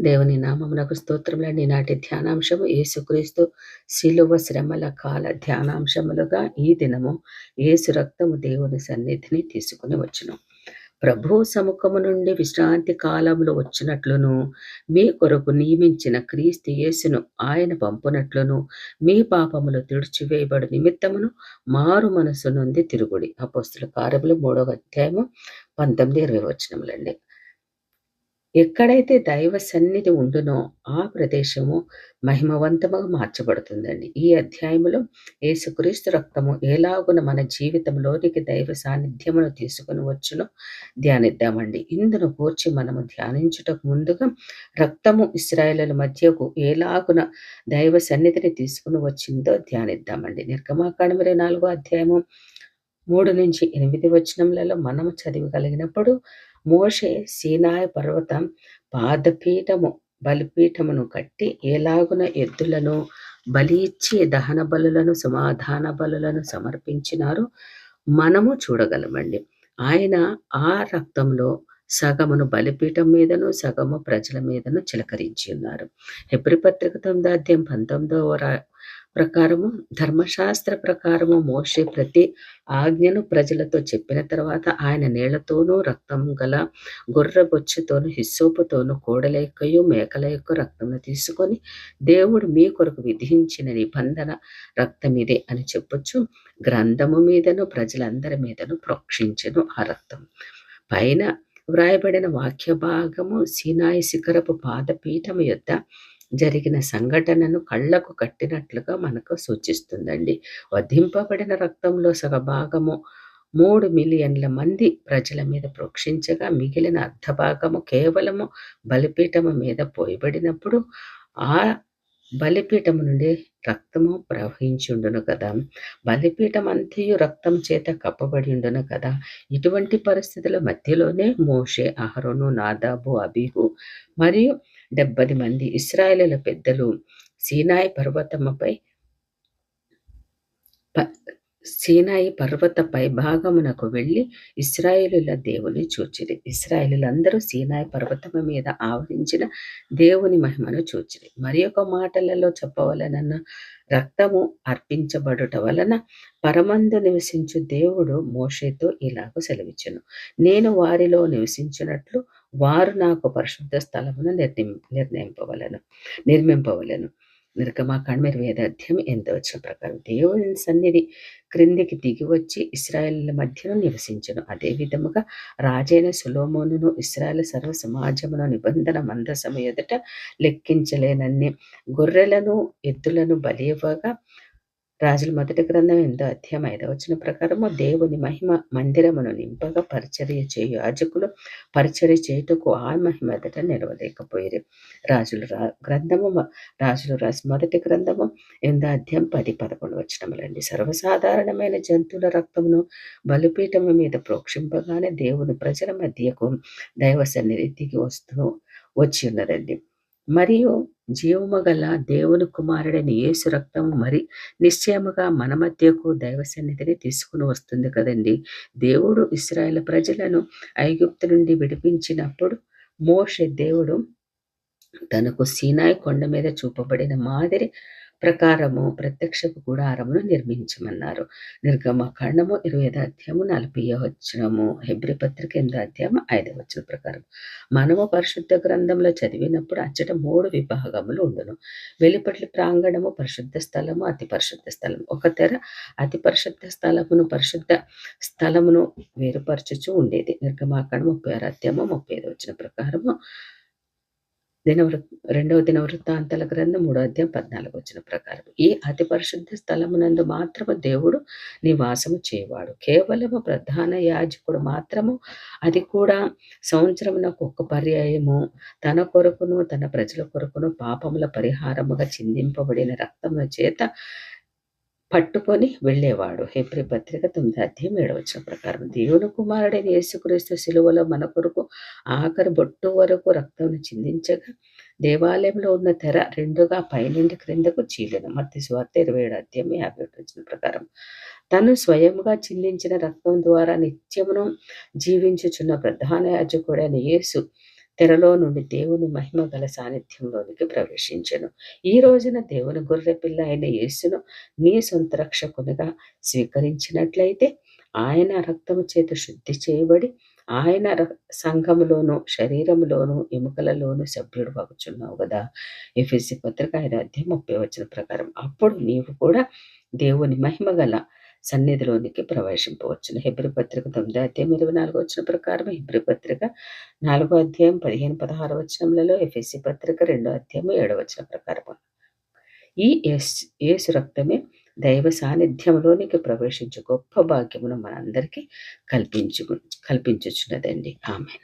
దేవుని నామమునకు స్తోత్రములండి. నాటి ధ్యానాంశము యేసుక్రీస్తు శిలువ శ్రమల కాల ధ్యానాంశములుగా ఈ దినము యేసు రక్తము దేవుని సన్నిధిని తీసుకుని వచ్చును. ప్రభు సముఖము నుండి విశ్రాంతి కాలములు వచ్చినట్లును, మీ కొరకు నియమించిన క్రీస్తు యేసును ఆయన పంపునట్లును, మీ పాపములు తుడిచివేయబడు నిమిత్తమును మారు మనసు నుండి తిరుగుడి. అపోస్తుల కార్యములు 3వ అధ్యాయము 19-20 వచనములండి. ఎక్కడైతే దైవ సన్నిధి ఉండునో ఆ ప్రదేశము మహిమవంతముగా మార్చబడుతుందండి. ఈ అధ్యాయములో యేసుక్రీస్తు రక్తము ఎలాగున మన జీవితంలోనికి దైవ సాన్నిధ్యమును తీసుకొని వచ్చునో ధ్యానిద్దామండి. ఇందును గూర్చి మనము ధ్యానించుటకు ముందుగా రక్తము ఇశ్రాయేలుల మధ్యకు ఎలాగున దైవ సన్నిధిని తీసుకుని వచ్చిందో ధ్యానిద్దామండి. నిర్గమాకాండం 24వ అధ్యాయము 3-8 వచనములలో మనము చదివగలిగినప్పుడు, మోషే సీనాయి పర్వతం బలిపీఠమును కట్టి ఎలాగున ఎద్దులను బలి ఇచ్చి దహన బలులను సమాధాన బలులను సమర్పించినారు మనము చూడగలమండి. ఆయన ఆ రక్తంలో సగమును బలిపీఠం మీదను సగము ప్రజల మీదను చిలకరించి ఉన్నారు. హెబ్రీ పత్రిక 9వ అధ్యాయం 19వ ప్రకారము, ధర్మశాస్త్ర ప్రకారము మోషే ప్రతి ఆజ్ఞను ప్రజలతో చెప్పిన తర్వాత ఆయన నీళ్లతోనూ రక్తం గల గొర్రె బొచ్చుతోనూ హిస్సోపుతోనూ కోడల యొక్కయు మేకల యొక్క రక్తమును తీసుకొని, దేవుడు మీ కొరకు విధించిన నిబంధన రక్తమిదే అని చెప్పొచ్చు గ్రంథము మీదను ప్రజలందరి మీదను ప్రోక్షించెను ఆ రక్తం. పైన వ్రాయబడిన వాక్య భాగము సీనాయి శిఖరపు పాదపీఠము యొద్ద జరిగిన సంఘటనను కళ్లకు కట్టినట్లుగా మనకు సూచిస్తుందండి. వధింపబడిన రక్తంలో సగభాగము 3 మిలియన్ల మంది ప్రజల మీద ప్రోక్షించగా, మిగిలిన అర్ధభాగము కేవలము బలిపీఠము మీద పోయబడినప్పుడు ఆ బలిపీఠము నుండి రక్తము ప్రవహించుండును కదా. బలిపీఠం అంతయు రక్తం చేత కప్పబడి ఉండును కదా. ఇటువంటి పరిస్థితుల మధ్యలోనే మోషే, అహరోను, నాదాబు, అబీహు మరియు 70 మంది ఇశ్రాయేలీయుల పెద్దలు సీనాయి పర్వత పైభాగమునకు వెళ్ళి ఇశ్రాయేలీయుల దేవుని చూచిరి. ఇశ్రాయేలీయులందరూ సీనాయి పర్వతము మీద ఆవరించిన దేవుని మహిమను చూచిరి. మరి ఒక మాటలలో చెప్పవలనన్న రక్తము అర్పించబడుట వలన పరమందు నివసించు దేవుడు మోషేతో ఇలాగ సెలవిచ్చెను, నేను వారిలో నివసించినట్లు వారు నాకు పరిశుద్ధ స్థలమును నిర్మింపవలెను. నిర్గమాకాండం 25వ అధ్యాయం 8వ వచనం ప్రకారం దేవుని సన్నిధి క్రిందికి దిగి వచ్చి ఇశ్రాయేలీయుల మధ్యను నివసించెను. అదే విధముగా రాజైన సొలొమోనును ఇశ్రాయేలు సర్వ సమాజమును నిబంధన మందసము ఎదుట లెక్కించలేనన్ని గొర్రెలను ఎద్దులను బలి ఇవ్వగా, రాజుల మొదటి గ్రంథం 8వ అధ్యాయం 5వ వచనం ప్రకారము దేవుని మహిమ మందిరమును నింపగా పరిచర్య చేయు యాజకులు పరిచర్య చేయుటకు ఆ మహిమ ఎదుట నిలవలేకపోయిరి. రాజులు రాసి మొదటి గ్రంథము 8వ అధ్యాయం 10-11 వచనములండి. సర్వసాధారణమైన జంతువుల రక్తమును బలిపీఠము మీద ప్రోక్షింపగానే దేవుని ప్రజల మధ్యకు దైవ సన్నిధి దిగి వచ్చి ఉన్నదండి. మరియు జీవము గల దేవుని కుమారుడైన యేసు రక్తము మరి నిశ్చయముగా మన మధ్యకు దైవ సన్నిధిని తీసుకుని వస్తుంది కదండి. దేవుడు ఇశ్రాయేలు ప్రజలను ఐగుప్తు నుండి విడిపించినప్పుడు మోషే దేవుడు తనకు సీనాయి కొండ మీద చూపబడిన మాదిరి ప్రకారము ప్రత్యక్షపు గుడారమును నిర్మించమన్నారు. నిర్గమకాండము 25వ అధ్యాయము 40వ వచనము, హెబ్రీ పత్రిక 8వ అధ్యాయము 5వ వచనం ప్రకారం మనము పరిశుద్ధ గ్రంథంలో చదివినప్పుడు అచ్చట 3 విభాగములు ఉండును. వెలుపటి ప్రాంగణము, పరిశుద్ధ స్థలము, అతి పరిశుద్ధ స్థలము. ఒక తెర అతి పరిశుద్ధ పరిశుద్ధ స్థలమును వేరుపరచుచూ ఉండేది. నిర్గమాకాండం 36వ అధ్యాయము 35వ వచనం ప్రకారము, రెండవ దినవృత్తాంతాల గ్రంథం 3వ అధ్యాయం 14వ వచనం ప్రకారం ఈ అతి పరిశుద్ధ స్థలమునందు మాత్రము దేవుడు నివాసము చేయవాడు. కేవలము ప్రధాన యాజకుడు మాత్రము, అది కూడా సంవత్సరమునకు ఒక పర్యాయము, తన కొరకును తన ప్రజల కొరకును పాపముల పరిహారముగా చిందింపబడిన రక్తముల చేత పట్టుకొని వెళ్ళేవాడు. హెబ్రీ పత్రిక 9వ అధ్యాయం 7వ వచనం ప్రకారం దేవుని కుమారుడైన యేసుక్రీస్తు శిలువలో మన కొరకు ఆఖరి బొట్టు వరకు రక్తమును చిందించగా, దేవాలయంలో ఉన్న తెర 2గా పైనుండి క్రిందకు చీలెను. మత్తయి సువార్త 27వ అధ్యాయం 51వ వచనం ప్రకారం తను స్వయముగా చిందించిన రక్తం ద్వారా నిత్యమును జీవించుచున్న ప్రధాన యాజకుడైన యేసు తెరలో నుండి దేవుని మహిమ గల సాన్నిధ్యంలోనికి ప్రవేశించెను. ఈ రోజున దేవుని గొర్రెపిల్ల అయిన యేసును నీ సొంత రక్షకునిగా స్వీకరించినట్లయితే ఆయన రక్తము చేత శుద్ధి చేయబడి ఆయన సంఘములోను శరీరములోను ఎముకలలోను సభ్యుడు వగుచున్నావు కదా. ఎఫెసీ పత్రిక 5:30 ప్రకారం అప్పుడు నీవు కూడా దేవుని మహిమ గల సన్నిధిలోనికి ప్రవేశింపవచ్చును. హెబ్రీ పత్రిక 9:24 ప్రకారం, హెబ్రీ పత్రిక 4:15-16 ఎఫెసీ పత్రిక 2:7 ప్రకారం ఈ యేసు రక్తమే దైవ సాన్నిధ్యంలోనికి ప్రవేశించు గొప్ప భాగ్యమును మనందరికీ కల్పించుచున్నదండి. ఆమెన్.